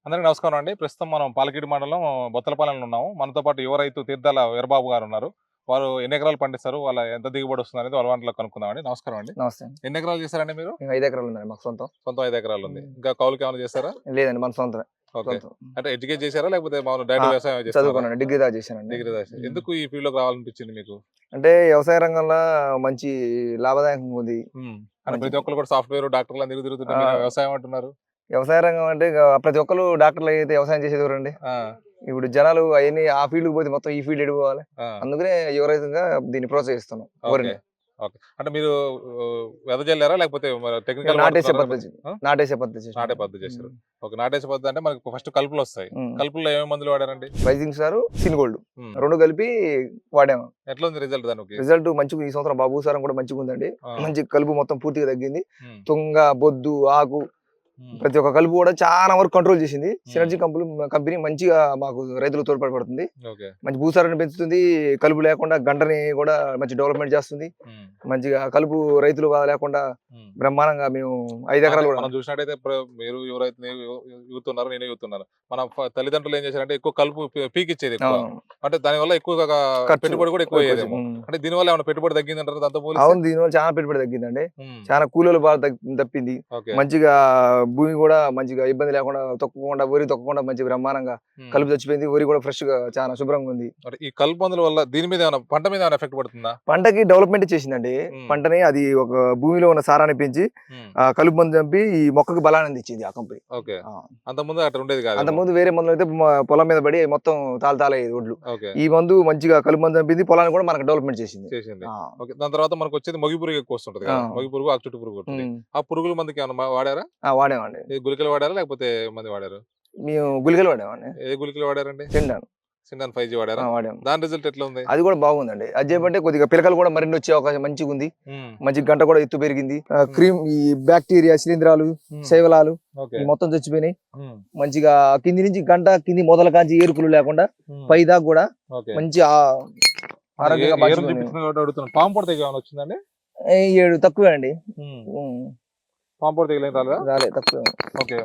అందరికీ నమస్కారం అండి. ప్రస్తుతం మనం పాలకీడు మండలం బొత్తలపాలెంలో ఉన్నాము. మనతో పాటు యువ రైతు తీర్థాల వీరబాబు గారు ఉన్నారు. వారు ఎన్ని ఎకరాలు పండిస్తారు? వాళ్ళ ఎంత దిగుబడి వస్తుంది అనేది వాళ్ళ వంటలో కనుక్కుందామండి. నమస్కారం అండి. నమస్తే అండి. ఎన్ని ఎకరాలు చేశారండి మీరు? మేము 5 ఎకరాలు ఉందండి మాకు సొంతం. సొంతం 5 ఎకరాలు ఉంది. ఇంకా కౌలుకి ఏమైనా చేస్తారా? లేదండి మన సొంతమే. ఓకే. సొంతం. అంటే ఎడ్యుకేట్ చేశారా? లేకపోతే మామూలు డైరెక్ట్ వ్యవసాయం చేస్తారా? చదువుకున్నాను. డిగ్రీ దాకా చేశానండి. డిగ్రీ దాకా. ఎందుకు ఈ ఫీల్డ్‌లోకి రావాలనిపించింది మీకు? అంటే వ్యవసాయ రంగంలో మంచి లాభదాయకంగా ఉంది. అంటే ప్రతి ఒక్కరు కూడా సాఫ్ట్‌వేర్, డాక్టర్లు అందరూ తిరుగుతుంటే మీరు వ్యవసాయం అంటున్నారు. వ్యవసాయ రంగం అంటే ప్రతి ఒక్కరు డాక్టర్లు అయితే వ్యవసాయం చేసేది ఎవరండి? ఆ! ఇప్పుడు జనాలు అవన్నీ ఆ ఫీల్డ్‌కి పోతే మొత్తం ఈ ఫీల్డ్ ఎడిపోవాలి. ఆ! అందుకనే యువ రైతుగా దీన్ని ప్రోత్సహిస్తున్నాం. ఓకే. వరిని. ఓకే. అంటే మీరు వెదజల్లారా? లేకపోతే మరి టెక్నికల్ నాటేసే వాడుతున్నారా? పద్ధతి. ఆ? నాటేసే పద్ధతి చేసాం. నాటే పద్ధతి చేశారు. ఓకే. నాటేసే పద్ధతి అంటే మనకు ఫస్ట్ కలుపులు వస్తాయి. కలుపుల్లో ఏమేమి మందులు వాడారండి? రైజింగ్ స్టార్, సిన్గోల్డ్ హ్మ్. 2 కలిపి వాడాము. ఎట్లా ఉంది రిజల్ట్ దానికి? రిజల్ట్ మంచిగా ఈ సంవత్సరం బాబు సారం కూడా మంచిగా ఉందండి. ఆ. మంచి కలుపు మొత్తం పూర్తిగా తగ్గింది. హ్మ్. తుంగ, బొద్దు, ఆకు హ్మ్. ప్రతి ఒక్క కలుపు కూడా చాలా వరకు కంట్రోల్ చేసింది. సినర్జీ కంపెనీ మంచిగా మాకు రైతులకు తోడ్పడుతుంది. ఓకే. మంచి భూసారాన్ని పెంచుతుంది. కలుపు లేకుండా గంటని కూడా మంచి డెవలప్మెంట్ చేస్తుంది. హ్మ్. మంచిగా కలుపు రైతులు బాధ లేకుండా హ్మ్. బ్రహ్మాండంగా మేము 5 ఎకరాలు కూడా మనం చూసినట్టయితే మీరు యూత్ ఉన్నారు, నేను యూత్ ఉన్నాను. మన తల్లిదండ్రులు ఏం చేశారంటే ఎక్కువ కలుపు పీకిచ్చేది ఎక్కువ. అంటే దానివల్ల ఎక్కువగా ఖర్చు పెట్టుబడి కూడా ఎక్కువ అయ్యేదేమో. అంటే దీనివల్ల ఏమైనా పెట్టుబడి తగ్గిందంటారు దాంతో పోలిస్తే? అవును, దీనివల్ల చాలా పెట్టుబడి తగ్గిందండి. హ్మ్. చాలా కూలీలు బాగా తప్పింది. ఓకే. మంచిగా భూమి కూడా మంచిగా ఇబ్బంది లేకుండా తొక్కకుండా వరి తొక్కకుండా మంచి బ్రహ్మాండంగా హ్మ్. కలుపు చచ్చిపోయింది. వరి కూడా ఫ్రెష్ గా చాలా శుభ్రంగా ఉంది. అంటే ఈ కలుపు మందుల వల్ల దీని మీద ఏమైనా పంట మీద ఏమైనా ఎఫెక్ట్ పడుతుందా? పంటకి డెవలప్మెంట్ చేసిందండి. హ్మ్. పంటని అది ఒక భూమిలో ఉన్న సారాన్ని పెంచి హ్మ్. కలుపు మందు చంపి ఈ మొక్కకి బలాన్ని అందించింది ఆ కంపెనీ. ఓకే. అంతకుముందు అట్లా ఉండేది కాదు. అంతకుముందు వేరే మందులు అయితే పొలం మీద పడి మొత్తం తాళతాలయ్యేది ఒడ్లు. ఓకే. ఈ మందు మంచిగా కలుపు మందు చంపింది, పొలాన్ని కూడా మనకు డెవలప్మెంట్ చేసింది. చేసింది. ఆ. ఓకే. దాని తర్వాత మనకు వచ్చేది మొగి పురుగు ఎక్కువ వస్తుంటది కదా. ఆ. మొగి పురుగు, ఆకుచుట్టు పురుగు ఉంటుంది. ఉమ్. ఆ పురుగుల మందుకి ఏమైనా వాడారా? వాడామండి. ఏ గుళికలు వాడారా? లేకపోతే మందు వాడారు? మేము గుళికలు వాడామండి. ఏ గుళికలు వాడారండి? తిండాను సిండాన్ 5G వాడారా? వాడాము. దాని రిజల్ట్ ఎట్లా ఉంది? అది కూడా బాగుందండి. అది చేయమంటే కొద్దిగా పిలకలు కూడా మరిన్ని వచ్చే అవకాశం మంచిగా ఉంది. హ్మ్. మంచి గంట కూడా ఎత్తు పెరిగింది. క్రీమ్ ఈ బ్యాక్టీరియా శిలీంధ్రాలు, శైవలాలు ఓకే. ఈ మొత్తం చచ్చిపోయినాయి. హ్మ్. మంచిగా కింది నుంచి గంట కింది మొదల కాంచి ఏరుకులు లేకుండా హ్మ్. పై దాకా కూడా ఓకే. మంచి ఆరోగ్యంగా ఏరుని చూపిస్తున్నా కాబట్టి అడుగుతున్నాను. పాము పొడ తెగ ఏమైనా వచ్చిందండి? 7 తక్కువే అండి. పాము పొడ తెగలేం రాలేదా? రాలే, తక్కువే. ఓకే.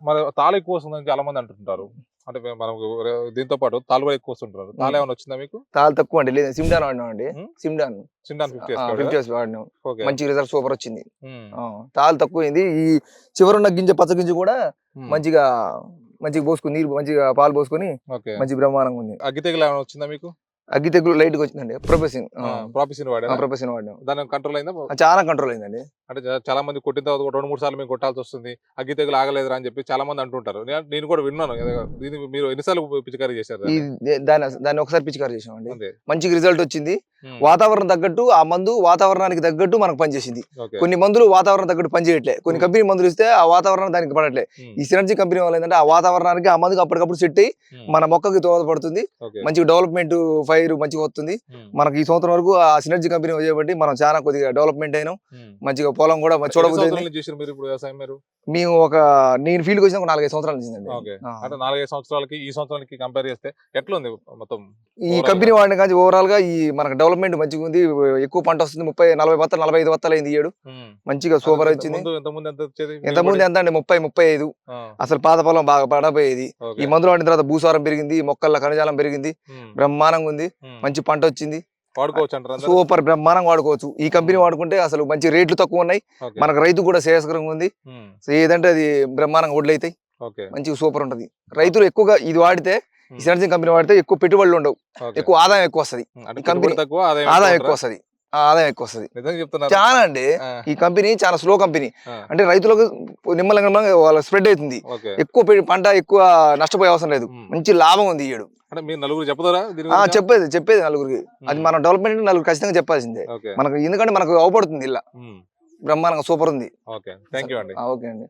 మరి తాళ ఎక్కువ వస్తుందని చాలా మంది అంటుంటారు. అంటే మనం దీంతో పాటు తాళు కూడా ఎక్కువ వస్తుంటారు. తాళ ఏమైనా వచ్చిందా మీకు? తాళ తక్కువ అండి. లేదు, సిమ్డాన్ వాడినాం అండి. సిమ్డాన్ సిండాన్ 50 వాడినాం. ఓకే. మంచి రిజల్ట్ సూపర్ వచ్చింది. హ్మ్. తాళ తక్కువైంది. ఈ చివరున్న గింజ పచ్చ గింజ కూడా హ్మ్. మంచిగా పోసుకుని నీరు మంచిగా పాలు పోసుకొని ఓకే. మంచి బ్రహ్మాండంగా ఉంది. అగ్గి తెగులు ఏమైనా వచ్చిందా మీకు? అగ్గి తెగులు లైట్ గా వచ్చిందండి. ప్రాపిసిన్ వాడారా? ప్రొపెసిన్ వాడినాం. దాని కంట్రోల్ అయిందా? చాలా కంట్రోల్ అయిందండి. అంటే చాలా మంది కొట్టిన తర్వాత 2-3 సార్లు మేము కొట్టాల్సి వస్తుంది, అగ్గి తెగులు ఆగలేదురా అని చెప్పి చాలా మంది అంటుంటారు. నేను కూడా విన్నాను. దీన్ని మీరు ఎన్నిసార్లు పిచికారీ చేశారు ఈ దాన్ని? దాన్ని ఒకసారి పిచికారి చేసామండి. అంతే. మంచి రిజల్ట్ వచ్చింది. హ్మ్. వాతావరణం తగ్గట్టు ఆ మందు వాతావరణానికి తగ్గట్టు మనకు పనిచేసింది. ఓకే. కొన్ని మందులు వాతావరణం తగ్గట్టు పనిచేయట్లే. కొన్ని కంపెనీ మందులు ఇస్తే ఆ వాతావరణం దానికి పడట్లే. హ్మ్. ఈ సినర్జీ కంపెనీ వల్ల ఏంటంటే ఆ వాతావరణానికి ఆ మందుకి అప్పటికప్పుడు సెట్ అయ్యి హ్మ్. మన మొక్కకి దోహదపడుతుంది. ఓకే. మంచి డెవలప్మెంట్ ఫైర్ మంచిగా వస్తుంది. హ్మ్. మనకి ఈ సంవత్సరం వరకు ఆ సినర్జీ కంపెనీ చేయబట్టి మనం చాలా కొద్దిగా డెవలప్మెంట్ అయినాం. హ్మ్. మంచిగా పొలం కూడా ఎన్ని చూడబోతుంది. సంవత్సరాల నుంచి చేశారు మీరు ఇప్పుడు వ్యవసాయం మీరు? మేము నేను ఫీల్డ్కి వచ్చిన 4-5 సంవత్సరాల నుంచి ఓకే. అంటే 4-5 సంవత్సరాలకి ఈ సంవత్సరానికి కంపేర్ చేస్తే ఎట్లా ఉంది మొత్తం ఈ overall కంపెనీ గా? వాడిన కానీ ఓవరాల్ గా ఈ మనకు డెవలప్మెంట్ మంచిగా ఉంది. ఎక్కువ పంట వస్తుంది. 30-40 బత్తాలు 45 బత్తాలు అయింది ఈ ఏడు. హ్మ్. మంచిగా సూపర్ వచ్చింది. ఎంతమంది ఎంత వచ్చేది ఎంతమంది ఎంత అండి 30-35. ఆ. అసలు పాత పొలం బాగా పడపోయేది. ఓకే. ఈ మందులు వాడిన తర్వాత భూసారం పెరిగింది, మొక్కల కణజాలం పెరిగింది, హ్మ్. బ్రహ్మాండంగా ఉంది. హ్మ్. మంచి పంట వచ్చింది. వాడుకోవచ్చు అంటారు అందరూ? సూపర్ బ్రహ్మాండంగా వాడుకోవచ్చు. ఈ కంపెనీ వాడుకుంటే అసలు మంచి రేట్లు తక్కువ ఉన్నాయి. ఓకే. మనకు రైతు కూడా శ్రేయస్కరంగా ఉంది. హ్మ్. సో ఏదంటే అది బ్రహ్మాండంగా వడ్లు అవుతాయి. ఓకే. మంచిగా సూపర్ ఉంటది. రైతులు ఎక్కువగా ఇది వాడితే, ఈ హ్మ్. సినర్జీ కంపెనీ వాడితే ఎక్కువ పెట్టుబడులు ఉండవు. ఓకే. ఎక్కువ ఆదాయం ఎక్కువ వస్తది. అంటే ఈ కంపెనీ పెట్టుబడి తక్కువ, ఆదాయం ఆదాయం ఎక్కువ ఎక్కువ అంటారా? వస్తది. ఆదాయం ఎక్కువ వస్తది. నిజంగా చెప్తున్నారు. చాలా అండి. ఆ. ఈ కంపెనీ చాలా స్లో కంపెనీ. ఆ. అంటే రైతులకు నిమ్మలంగా వాళ్ళ స్ప్రెడ్ అవుతుంది. ఓకే. ఎక్కువ పంట ఎక్కువ నష్టపోయే అవసరం లేదు. హ్మ్. మంచి లాభం ఉంది ఈ ఏడు. అంటే మీరు నలుగురు చెప్తారా దీని గురించి? చెప్పేది నలుగురికి. అది హ్మ్. మన డెవలప్మెంట్ నలుగురు ఖచ్చితంగా చెప్పాల్సిందే. ఓకే. మనకు ఎందుకంటే మనకు అవపడుతుంది ఇలా హ్మ్. బ్రహ్మాండంగా సూపర్ ఉంది. ఓకే. థ్యాంక్ యూ అండి. ఓకే అండి.